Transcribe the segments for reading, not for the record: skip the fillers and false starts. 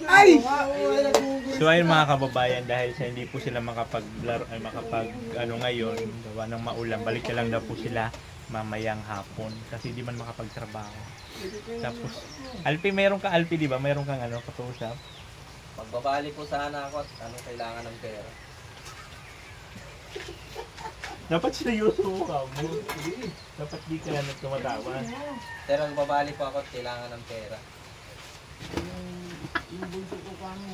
Ay! So ayun mga kababayan, dahil sa hindi po sila makapaglaro ay ano ngayon, gawa ng maulan, balik na lang daw po sila mamayang hapon kasi di man makapagtrabaho. Tapos Alpi, meron ka Alpi, di ba? Meron kang ano, katusap? Magbabali po sana ako at anong kailangan ng pera. Dapat seryoso mo ka mo. Dapat di ka na tumatawa. Pero magbabali po ako at kailangan ng pera. Yung bunso ko pa mo.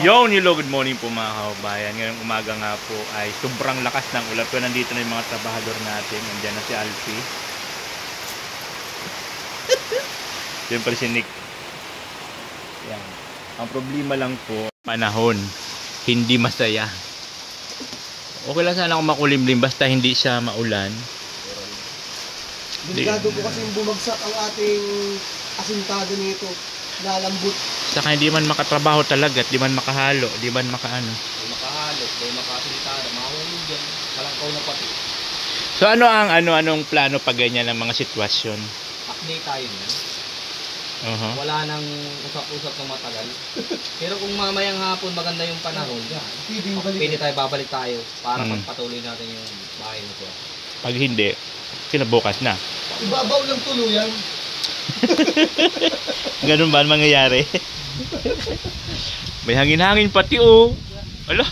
Yo, good morning po mga kababayan. Ngayong umaga nga po ay sobrang lakas ng ulan. Pero nandito na yung mga trabahador natin. Nandiyan na si Alfie. Yan pala si Nick. Yan. Ang problema lang po, panahon. Hindi masaya. Okay lang sana kung makulimlim basta hindi siya maulan. Delikado po kasi bumagsak ang ating asintado nito. Lalambot. Saka hindi man makatrabaho talaga at di man makahalo, di man makaano. Di makahalo, di makasintada, mahulog dyan. Kalangkaw na pati. So anong plano pag ganyan ng mga sitwasyon? Update tayo niyan. Wala nang usap-usap na matagal. Pero kung mamayang hapon maganda yung panahon, pwede tayo babalik tayo para pagpatuloy natin yung bahay na ito. Pag hindi, kinabukas na. Ibabaw lang tuluyan. Ganun ba ang mangyayari? May hangin-hangin pati oh. Ala.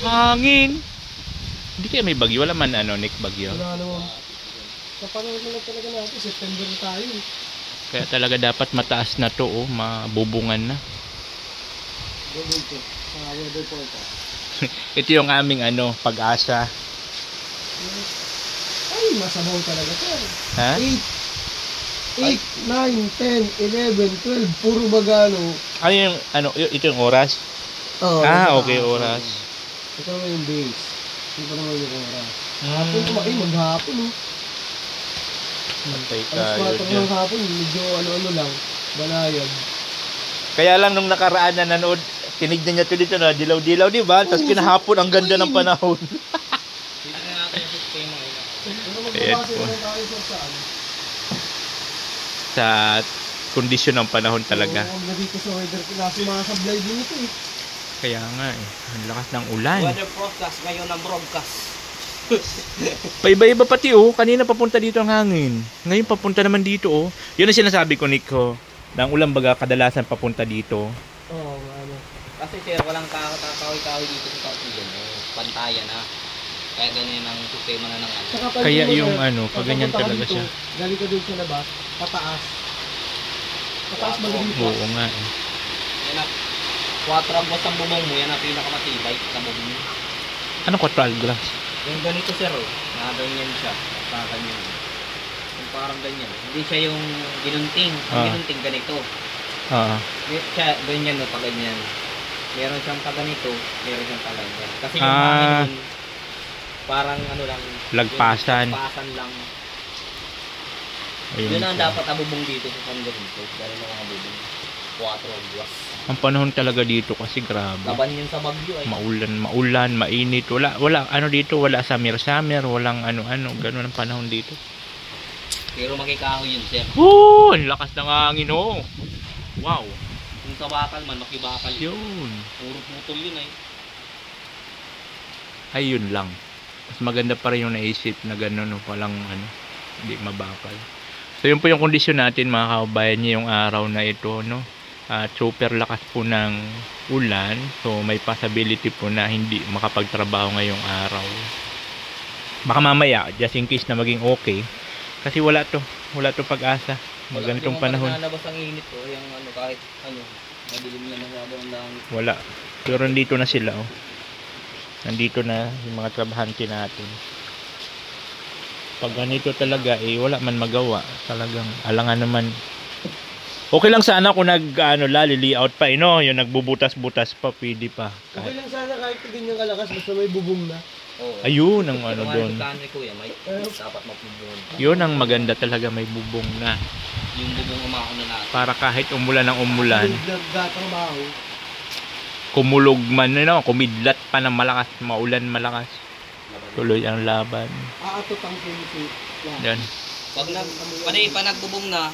Hangin. Hindi kaya may bagyo, wala man Nick, bagyo. Wala naman. Sa panahon na talaga natin, September na tayo. Kaya talaga dapat mataas na to oh, mabubungan na. Weather forecast. Ito yung aming pag-asa. Ay, masabaw talaga sir. Ha? 8, 9, 10, 11, 12, puro bagano. Ano yung ito yung oras? Oh, okay, oras. Ito naman yung base. Ito pa naman yung oras. Hapon kumain, maghapon oh. Matay Alas tayo 4 dyan. ng hapon, medyo ano lang, banayad. Kaya lang nung nakaraan na nanood, tinignan niya to dito na dilaw-dilaw, di ba? Tapos kinahapon ang ganda ng panahon. Hindi na natin yung sistema eh. Ayan po. Sa kondisyon ng panahon talaga. Oo, dito sa weather kasi masablay din ito eh. Kaya nga eh, ang lakas ng ulan. Weather forecast ngayon ng broadcast. Paiba-iba pati oh, kanina papunta dito ang hangin. Ngayon papunta naman dito oh. Yun ang sinasabi ko Nico, na ang ulan baga kadalasan papunta dito. Oo, ano. Kasi sir, walang kahoy-kahoy dito sa Tarsigan. Pantayan na. Kaya ganyan ang sistema na ng ano. Kaya yung pag ganyan talaga siya. Galing ka dun sa labas, pataas. Pataas ba dito? Oo nga eh. Yan na. 4 agwas ang bubong mo, yan ang pinakamatibay na bubong mo. Ano 4 glass? Yung ganito sir, nakaganyan siya. Nakaganyan. Yung parang ganyan. Hindi siya yung ginunting. Yung ginunting ganito. Siya ganyan no, pag ganyan. Meron siyang taganito, meron siyang taganyan. Kasi yung hangin nun, parang lang. Lagpasan. Lagpasan lang. Ayun Yun ang po. dapat abubong dito sa San Jacinto. Dahil ng mga bubong. 4 agwas. Ang panahon talaga dito kasi grabe. Laban yun sa bagyo ay. Maulan, mainit. Wala dito, wala summer, walang ganun ang panahon dito. Pero makikahoy yun sir. Ang lakas ng hangin oh. Wow. Kung sa bakal man, makibakal yun. Yun. Puro putol yun ay. Ayun lang. Mas maganda pa rin yung naisip na gano'n, no? Walang hindi mabakal. So yun po yung kondisyon natin mga kababayan niyo yung araw na ito, no? At super lakas po ng ulan. So may possibility po na hindi makapagtrabaho ngayong araw. Baka mamaya, just in case na maging okay. Kasi wala to pag-asa. Magandang panahon. Wala nalabas ang init ko, yung kahit madilim na masyado ang langit. Wala. Pero nandito na sila oh. Nandito na yung mga trabahante natin. Pag ganito talaga wala man magawa. Talagang alangan naman. Okay lang sana kung layout pa no, yung nagbubutas-butas pa pwede pa. Okay lang sana kahit ganyan kalakas basta may bubong na. Oo. Ayun ang doon. Kuya, may dapat mapubungan. Yun ang maganda talaga, may bubong na. Yung bubong umauna natin. Para kahit umulan ng umulan, Nagtatrabaho. kumulog man kumidlat pa ng malakas, maulan malakas. Laban Tuloy ang laban. Aatot ang pinsi. Yan. Pa nagbubong na.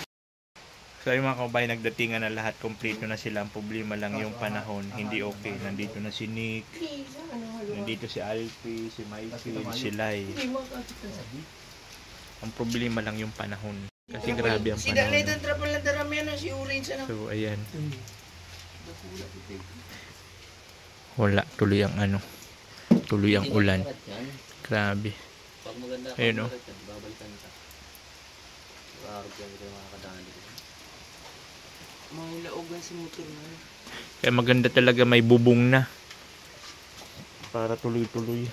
So yung mga kababayan, nagdatingan na lahat, kompleto na sila. Ang problema lang yung panahon, hindi okay. Nandito na si Nick, nandito si Alfie, si Michael, si Lai. Ang problema lang yung panahon. Kasi grabe ang Si Dalay panahon. doon trapal na daramihan na si Orange ano. So ayan. Wala, tuloy ang ano. Tuloy ang ulan. Grabe. Pag maganda Ayun, oh. babalikan ka. Araw yan ito mga kadali. Mga laogan si motor na. Kaya maganda talaga may bubong na. Para tuloy-tuloy.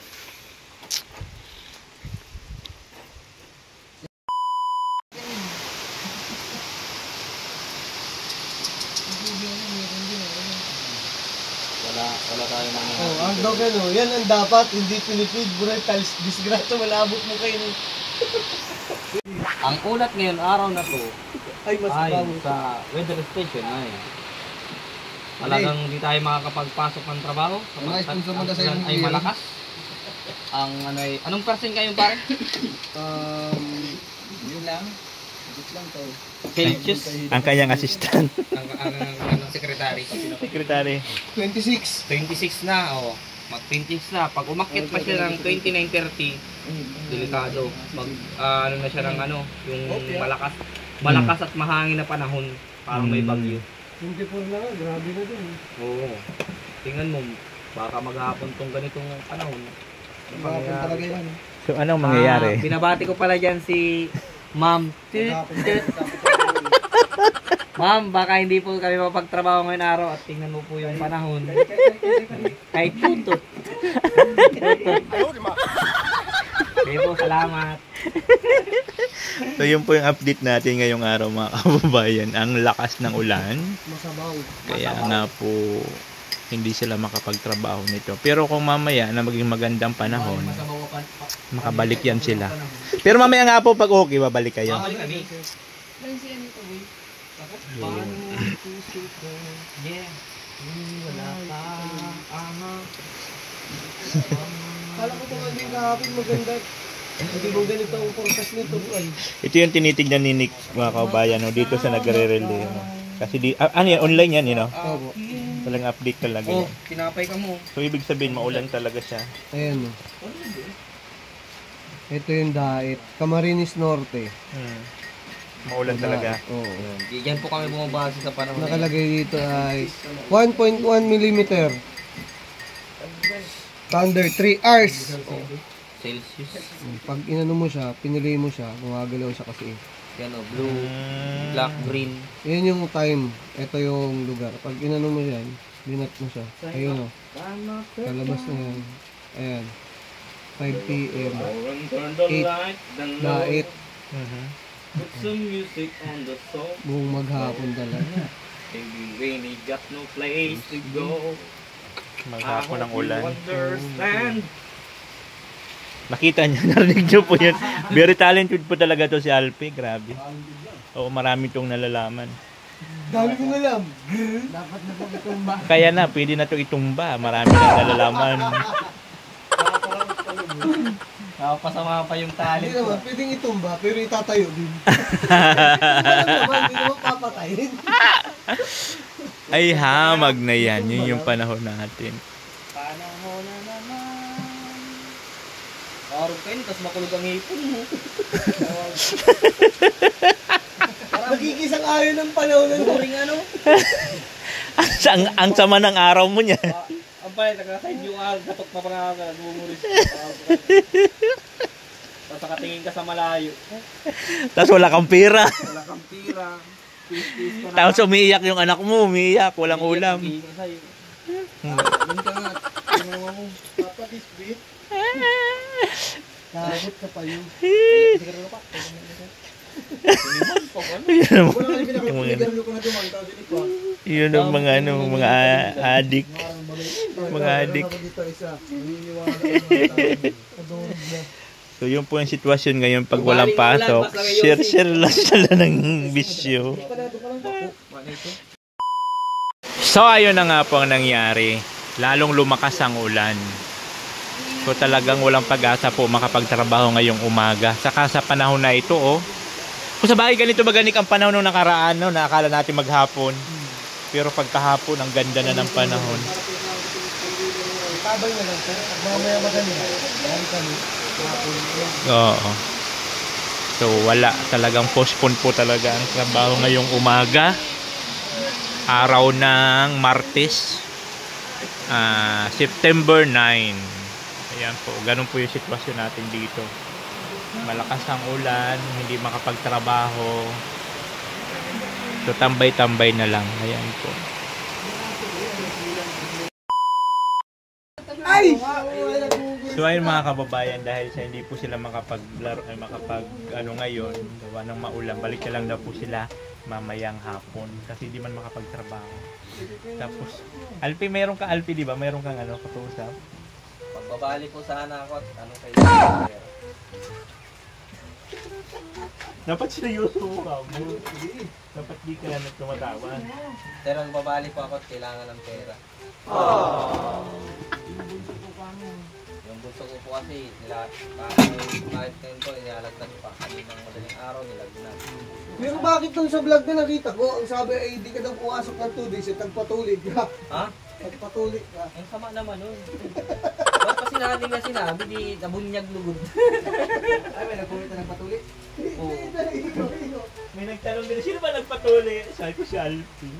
Wala tayo mga. Oh, ang dog ano, yan ang dapat, hindi pinipid, brutal, disgrasya, malabot mo kayo. Ang ulat ngayon araw na to Ay, mas ay bago. sa weather station ay talagang hindi tayo makakapagpasok ng trabaho. Mga sponsor mo na sa Ang inyo, ay Miguel. malakas. Ang ano ay, anong percent kayo pare? Yun lang. Dito lang to. Celsius. Ang kanyang assistant. ang secretary. Secretary. 26. 26 na, oh. Mag 26 na. Pag umakyat pa siya ng 29:30, delikado. Pag ano na siya ng ano, yung malakas at mahangin na panahon, parang may bagyo. 24 na nga, grabe na din. Oo. Tingnan mo, baka maghapon tong ganitong panahon. Maghapon talaga yan. So anong mangyayari? Binabati ko pala dyan si Ma'am. Ma'am, baka hindi po kami mapagtrabaho ngayong araw at tingnan mo po yung panahon. Ay, tutot. Sige po, salamat. So yun po yung update natin ngayong araw mga kababayan. Ang lakas ng ulan. Masabaw. Kaya nga po hindi sila makapagtrabaho nito. Pero kung mamaya na maging magandang panahon, makabalik yan sila. Pero mamaya nga po pag okay, babalik kayo. Babalik kami. Yeah. Wala ka. Aha. Kala ko pa din kahapon maganda. Hindi mo ganito ang forecast nito. Ay. Ito yung tinitignan ni Nick mga kababayan no, dito sa nagre-relay. No? Kasi di, ano yan, online yan, you know? Opo. Walang update talaga Oh, yan. tinapay ka mo. So ibig sabihin, maulan talaga siya. Ayan o. Ito yung Dait. Camarines Norte. Maulan talaga. Oo. Diyan po kami bumabase sa panahon. Nakalagay dito ay 1.1 mm. Thunder 3 hours. Celsius. Pag inano mo siya, pinili mo siya, gumagalaw siya kasi. Yan o, blue, black, green. Yan yung time. Ito yung lugar. Pag inano mo yan, binat mo siya. Ayun o. Kalabas na yan. Ayan. 5 p.m. 8. Dait. Put some music on the song. Buong maghapon talaga. Heavy rainy, got no place to go. Maghapon ng ulan. Understand. Nakita niyo, narinig niyo po yun. Very talented po talaga to si Alfie. Grabe. Oo, marami tong nalalaman. Dami kong alam. Dapat na po itumba. Kaya na, pwede na to itumba. Marami na nalalaman. Pasama pa yung Hindi talent ko. naman, pwedeng itumba, pero itatayo din. Alam naman, hindi naman papatayin. Ay, hamag na yan. Yun yung panahon natin. Panahon na naman. Araw kayo, tapos makulog ang ipon mo. Nagkikisang ayon ng panahon ng Boring ano? ang sama ng araw mo niya. Ang pala, nagkakain yung gatok pa pala ka, nagumuris. Tapos nakatingin ka sa malayo. Tapos wala kang pera. Wala kang pira. Tis-tis ka na. Tapos umiiyak yung anak mo. Umiiyak. Walang ulam. Tingin ka sa'yo. Yun ka nga. Ginawa mo. Papa, this bit. Nakabot ka pa yun. Siguro pa. Yun ang- Wala kasi pinakapiligan ko na dumang. Tawag din ito. yun ang mga ano, mga adik. Mga adik. Dito isa. Naniniwala ng mga tao. Adorable na. So yun po yung sitwasyon ngayon pag walang pasok. Share lang sila ng bisyo. So ayun na nga po ang nangyari. Lalong lumakas ang ulan. So talagang walang pag-asa po makapagtrabaho ngayong umaga. Saka sa panahon na ito, oh. Kung sa bagay ganito maganik ang panahon nung nakaraan, no, na akala natin maghapon. Pero pagkahapon, ang ganda na ng panahon. Tabay na lang sir. Mamaya magaling. Dahil kami. Hapon. Oo. So wala. Talagang postpone po talaga ang trabaho ngayong umaga. Araw ng Martes. September 9. Ayan po. Ganun po yung sitwasyon natin dito. Malakas ang ulan. Hindi makapagtrabaho. So tambay-tambay na lang. Ayan po. Ay! So ayun mga kababayan, dahil sa hindi po sila makapaglaro ay ngayon, gawa ng maulan, balik na lang daw po sila mamayang hapon kasi hindi man makapagtrabaho. Tapos Alpi, meron ka Alpi, di ba? Meron kang katusap? Pagbabali po sana ako at ano kayo. Dapat seryoso ka mo. Dapat di ka na tumatawa. Pero nagbabali po ako at kailangan ng pera. Yung bunso ko po kasi kahit ngayon po inalagdag pa. Kaninang madaling araw nilagdag. Pero bakit nung sa vlog na nakita ko, ang sabi ay hindi ka daw pumasok ng 2 days at nagpatuloy ka. Ha? Nagpatuloy ka. Ang sama naman nun. Ba't pa sinabi nga sinabi, di nabunyag lugod. Ay, may nagpulit na nagpatuloy? Oo. May nagtanong din, sino ba nagpatuli? Sabi ko si Alpi.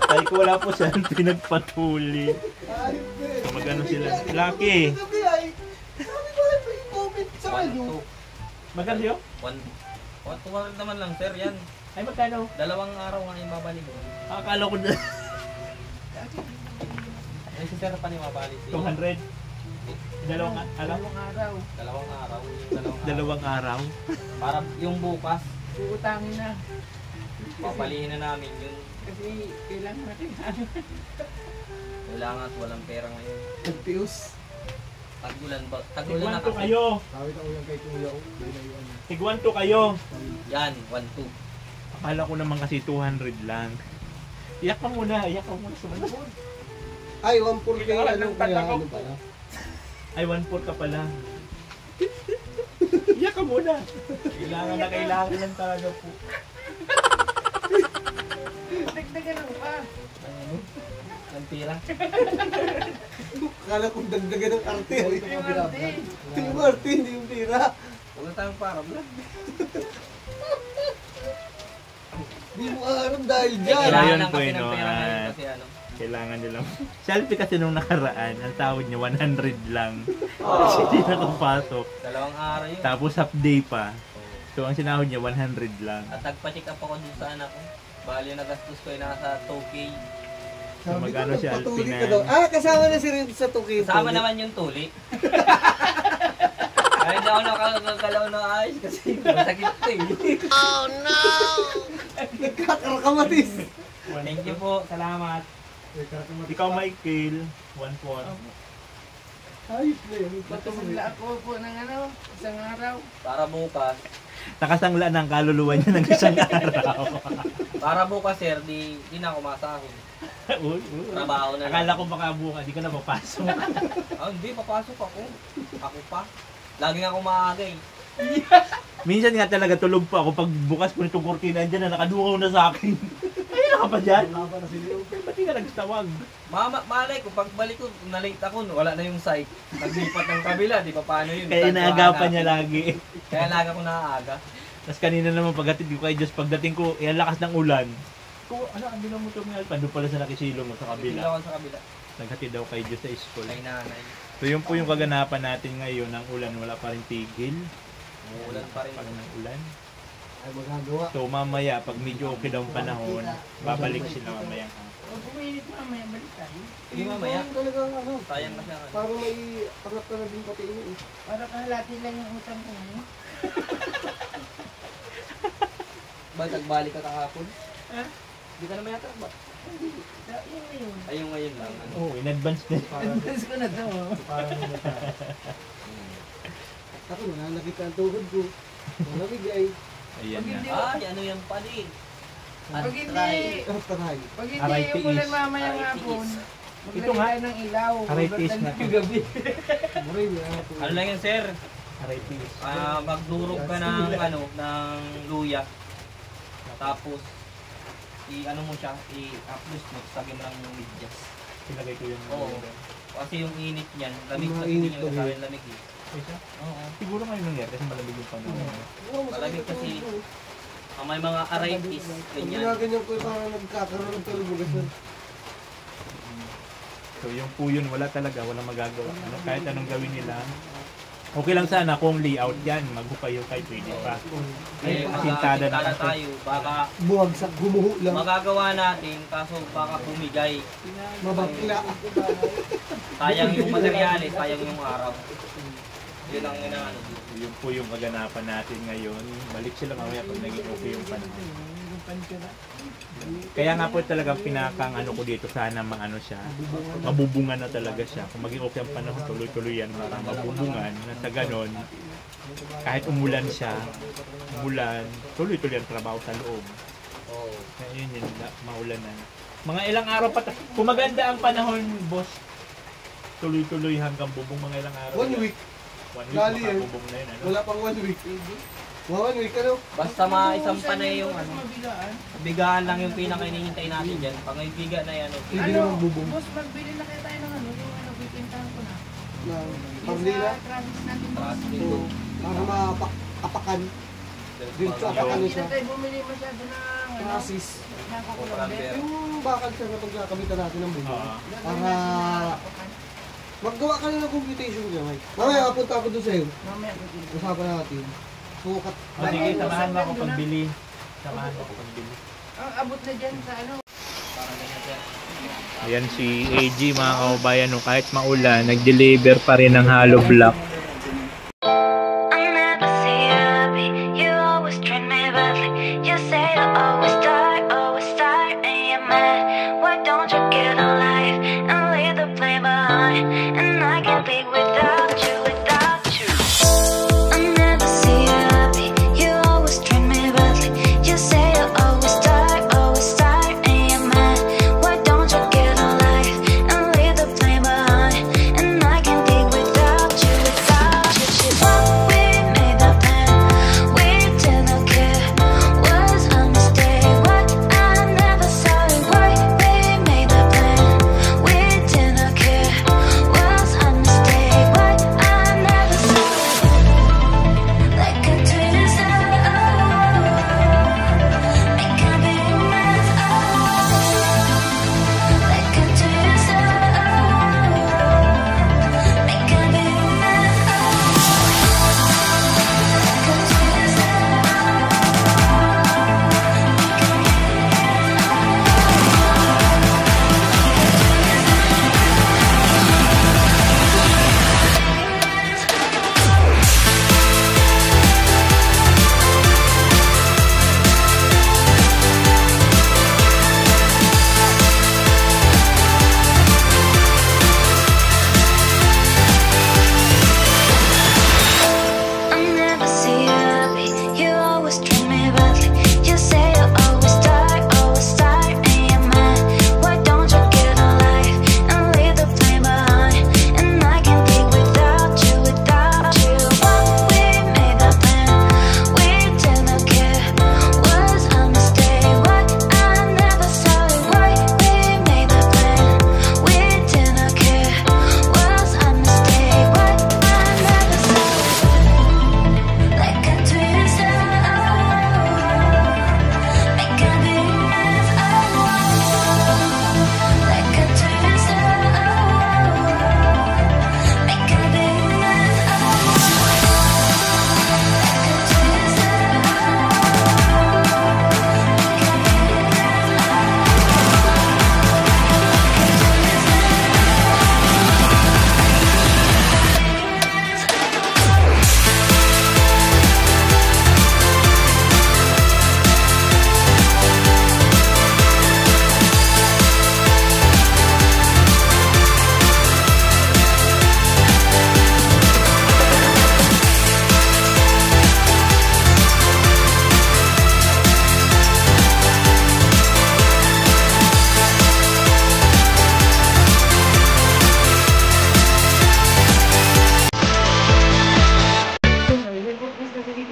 Sabi ko wala po si Alpi nagpatuli. So magano sila? Lucky. Sabi ko ay may comment sa kanya. Magano yun? 1 naman lang sir yan. Ay magkano? 2 araw nga yung babalik mo. Akala ko na Ay si sir pa ni mabalik. 200. Dalawang araw. 2 araw. Dalawang araw. Para yung bukas, Uutangin na. papalihin na namin yun. Kasi kailangan natin Kailangan at walang pera ngayon. Nagpius. Tag-ulan ba? Tag-ulan na Tigwanto kasi. kayo. Kawit ako yung kay Kuya. Tigwanto kayo. Yan, 1-2. Akala ko naman kasi 200 lang. Iyak ka muna. Sumunod. Ay, 140 ano kaya ano pala? Ay, 1/4 ka pala. Iyak ka muna. Kailangan lang talaga po. Dagdagan lang pa. Ang tira. Kala kong dagdagan ng arte. Yung arte. Yung arte, hindi yung tira. Wala tayong para vlog. Hindi mo aram dahil dyan. Ayun Kailangan lang po, kasi no, ng pera ngayon kasi ano. Kailangan nila. Selfie kasi nung nakaraan, ang tawad niya 100 lang. Kasi hindi nakapasok. 2 araw yun. Tapos half day pa. So ang sinahod niya 100 lang. At nagpa-check up ako dun sa anak ko. Bali na gastos ko ay nasa 2K. Sabi Magkano ko, si Alpin nagpatuloy na ka yan? daw. Ah, kasama na si Rin sa 2K. Kasama naman yung tuli. Ay, hindi ako nakakagalaw ng ayos kasi masakit ko eh. Nagkakarakamatis. Thank you po. Salamat. Ikaw Michael, 1/4. Ayos na yun. Patumagla ako po ng isang araw. Para bukas. Nakasangla ng kaluluwa niya ng isang araw. Para bukas sir, di na ako masahod. Uy. Trabaho na lang. Akala ko baka buka, di ka na papasok. Ah, hindi, papasok ako. Ako pa. Lagi nga ako maaga eh. Minsan nga talaga tulog pa ako pag bukas ko nitong kurtina dyan na nakadungaw na sa akin. Ay, naka pa dyan? Ba't di ka nagtawag? Malay ko, pagbalik ko, nalate ako, wala na yung site. Naglipat ng kabila, di pa paano yun. Kaya inaagapan niya lagi. Kaya lagi ako naaaga. Tapos kanina naman pagdating ko kay Diyos, pagdating ko, ang lakas ng ulan. Ko, andi na mo ito nga, doon pala sa nakisilo mo sa Hindi kabila. ako sa kabila. Naghatid daw kay Diyos sa school. Kay nanay. So yun po yung kaganapan natin ngayon, ng ulan, wala pa rin tigil. Umuulan pa rin. Pag ng ulan. Ay, magagawa. So mamaya, pag medyo okay daw ang panahon, babalik sila mamaya. Huwag puminit mamaya, balik tayo. Hindi mamaya. Talaga ano. Sayang na siya. Para may pangat ka na din pati yun eh. Para kahalati lang yung utang ko ngayon. Ba't nagbalik ka kahapon? Ha? Hindi ka naman yata ba? Yun na yun. Ay, yung ngayon lang. Ano? Oh, in advance din. Advance ko na to. Para ano sa... Ako, nananakit ka ang tuhod ko. Nanabigay. Ayan na. Ay, ano yan pali? Pag hindi, Taray. pag hindi Aray, yung ulan tiis. mamaya Aray, nga po, tiis. Ito nga. Maglagay ng ilaw. Araytis na to. gabi. Ano lang yun, sir? Araytis. Magdurog ka ng ng luya. Tapos i-ano mo siya, i-uplus mo, sabi mo lang yung medyas. Ilagay ko yung... Oo. Kasi yung init niyan, lamig kasi Mainit niya to, sa akin lamig eh. Isa? Oo. Siguro ngayon nangyari kasi malamig yung panahon. Malamig kasi may mga arthritis, Pag ganyan. ginaganyan ko parang nagkakaroon ng tulog. So yung po yun, wala talaga, walang magagawa. Ano, kahit anong gawin nila. Okay lang sana kung layout yan, maghukay-hukay, pwede pa. Eh, Asintada na magkasintada kasi. tayo, baka Buwagsak, gumuho lang. magagawa natin, kaso baka bumigay. Mabakla. Sayang yung materyales, sayang yung araw. Yun ang inaano. Yun po yung kaganapan natin ngayon. Balik sila mamaya pag naging okay yung panahon. Kaya nga po talagang pinakang ano ko dito, sana maano siya, mabubungan na talaga siya. Kung maging okay ang panahon, tuloy-tuloy yan, parang mabubungan na sa ganon. Kahit umulan siya, tuloy-tuloy ang trabaho sa loob. Oo. Kaya yun, maulan na. Mga ilang araw pa, kung maganda ang panahon, boss, tuloy-tuloy hanggang bubong mga ilang araw. 1 week. 1 week, Lali yan. makabubong na yun. Ano? Wala pang 1 week. Mga 1 week ano? Basta maisampa na yung Mabigaan. bigaan lang yung pinaka-inihintay natin dyan. Pag may biga na yan, okay. Hindi naman bubong. Boss, magbili na kayo tayo ng yung pipintahan ko na. Na Yung pangdila. sa Travis natin, boss. Travis. So, para mapakapakan. Dun sa Hindi apakan na siya. tayo bumili masyado ng Masis. ng kakulombe. Yung bakal siya kapag nakakamitan natin ng bubong. Oo. Para maggawa ka na ng computation dyan, Mike. Mamaya, punta ako doon sa'yo. Mamaya bibili. Usapan natin. Sukat. O sige, samahan mo ako pagbili. Samahan mo ako pagbili. Ang abot na dyan sa Parang ganyan, sir. Ayan si AG mga kaubayan, no, kahit maulan, nag-deliver pa rin ng hollow block. I never see you happy. You always treat me badly. You say you always start, and you're mad. Why don't you get a life and leave the blame behind? And I can't live without you, without you. I never see you happy. You always treat me badly. You say you always start, and you're mad. Why don't you get a life and leave the blame behind? And I can't live without you, without you.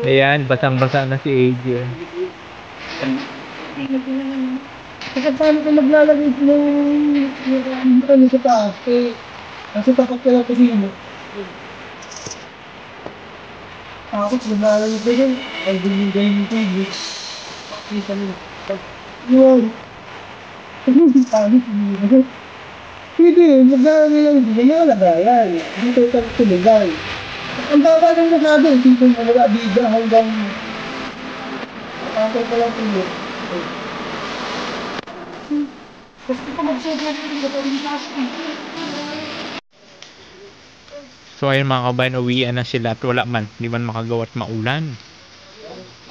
Ayan, basang-basa na si AJ. Kasi paano ka naglalagay ng ano sa taas? Kasi takot ka lang kasi mo. Ako, naglalagay ko yun. Ay, binigay yung tubig. Isa mo. Yun. Paano sinigay? Hindi, naglalagay lang. Hindi na lagayan. Dito ka tuligan. Ang baba ng nasado, dito mo wala bida hanggang ako pa lang tuloy. Gusto ko mag-share dito sa So ayun mga kabayan, uwian na sila at wala man, di man makagawa at maulan.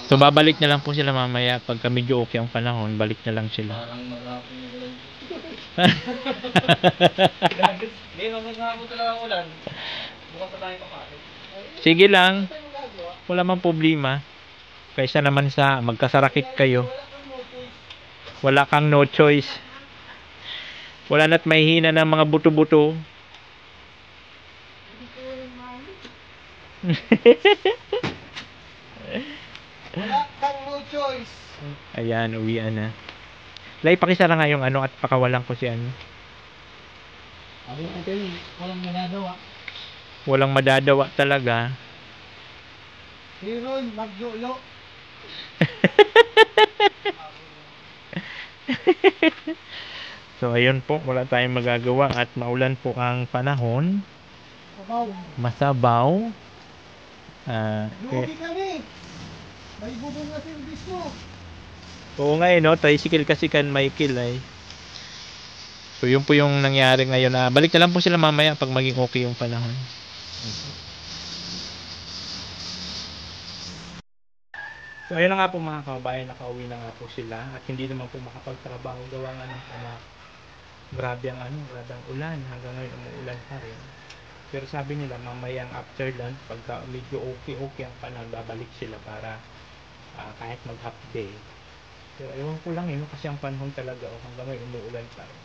So babalik na lang po sila mamaya pagka medyo okay ang panahon, balik na lang sila. Parang maghapon yung ulan. Hindi, maghapon talaga ang ulan. Bukas na tayo pakain. Sige lang, wala mang problema. Kaysa naman sa magkasarakit kayo. Wala kang no choice. Wala na't mahihina ng mga buto-buto. Wala kang no choice. Ayan, uwian na. Lai, pakisara nga yung ano at pakawalan ko si ano. Sabi natin, walang ginagawa. Walang madadawa talaga. Hiron, magdulo. So ayun po, wala tayong magagawa at maulan po ang panahon. Sabaw. Masabaw. Lugi kami. May bubong na service mo. Oo nga no, tricycle kasi kan Michael ay. So yun po yung nangyari ngayon. Balik na lang po sila mamaya pag maging okay yung panahon. So ayun na nga po mga kababayan, nakauwi na nga po sila at hindi naman po makapagtrabaho gawa nga ng grabe ang ulan, hanggang ngayon umuulan pa rin. Pero sabi nila mamayang after lunch pagka medyo okay ang panahon, babalik sila para kahit mag half day. Pero ewan ko lang yun kasi ang panahon talaga hanggang ngayon umuulan pa rin.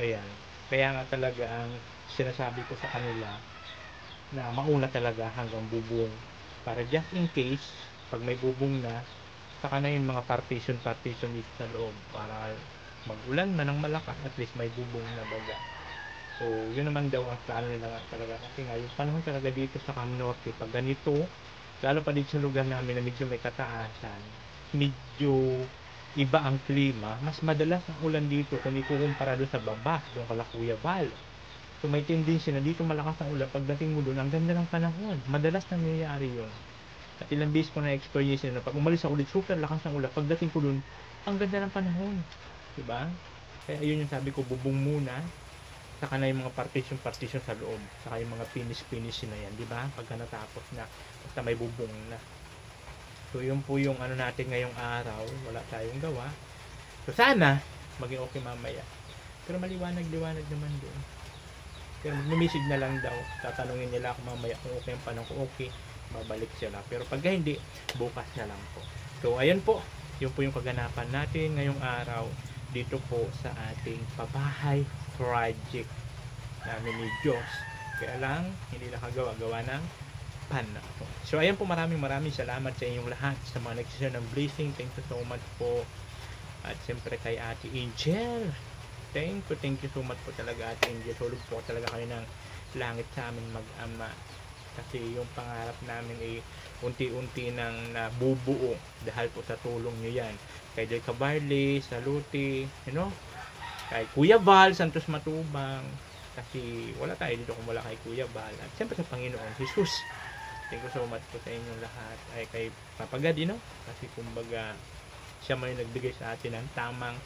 Ayan, kaya nga talaga ang sinasabi ko sa kanila na mauna talaga hanggang bubong para just in case pag may bubong na saka na yung mga partition dito sa loob para mag-ulan na ng malakas at least may bubong na baga. So yun naman daw ang plano nila talaga kasi nga yung panahon talaga dito sa Camnorte pag ganito lalo pa dito sa lugar namin na medyo may kataasan medyo iba ang klima, mas madalas ang ulan dito kung ikukumpara doon sa baba doon kala Kuya Val. So may tendency na dito malakas ang ulan pagdating mo doon ang ganda ng panahon, madalas nangyayari yun at ilang beses ko na experience na pag umalis ako ulit super lakas ng ulan pagdating ko doon ang ganda ng panahon, diba? Kaya yun yung sabi ko bubong muna saka na yung mga partition sa loob saka yung mga finish na yan, diba? Pagka natapos na basta may bubong na. So yun po yung ano natin ngayong araw, wala tayong gawa. So sana maging okay mamaya. Pero maliwanag naman doon. Pero mag-message na lang daw, tatanungin nila ako mamaya kung okay ang panahon, kung okay, babalik sila. Pero pag hindi, bukas na lang po. So ayan po, yun po yung kaganapan natin ngayong araw dito po sa ating pabahay project namin ni Diyos. Kaya lang, hindi nakagawa ng panahon. So ayan po, maraming salamat sa inyong lahat sa mga nag-share ng blessing. Thank you so much po. At siyempre kay Ate Angel. Thank you so much po talaga Ate Angel. Tulog po talaga kayo ng langit sa amin mag-ama. Kasi yung pangarap namin ay unti-unti nang nabubuo dahil po sa tulong nyo yan. Kay Joy Cabarle, Saluti, kay Kuya Val, Santos Matubang. Kasi wala tayo dito kung wala kay Kuya Val. At siyempre sa Panginoon Jesus. Thank you so much po sa inyong lahat. Ay kay Papa God, kasi kumbaga siya man yung nagbigay sa atin ng tamang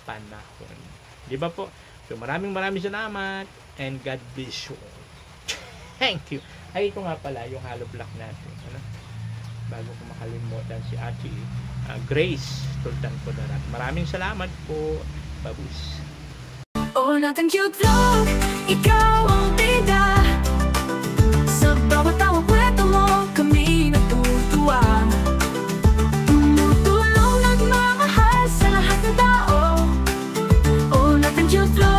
panahon. Di ba po? So maraming salamat and God bless you all. Thank you. Ay, ito nga pala yung hollow block natin. Bago ko makalimutan si Ate Grace Sultan Podarat. Maraming salamat po. Babus. Oh, nothing cute vlog. Ikaw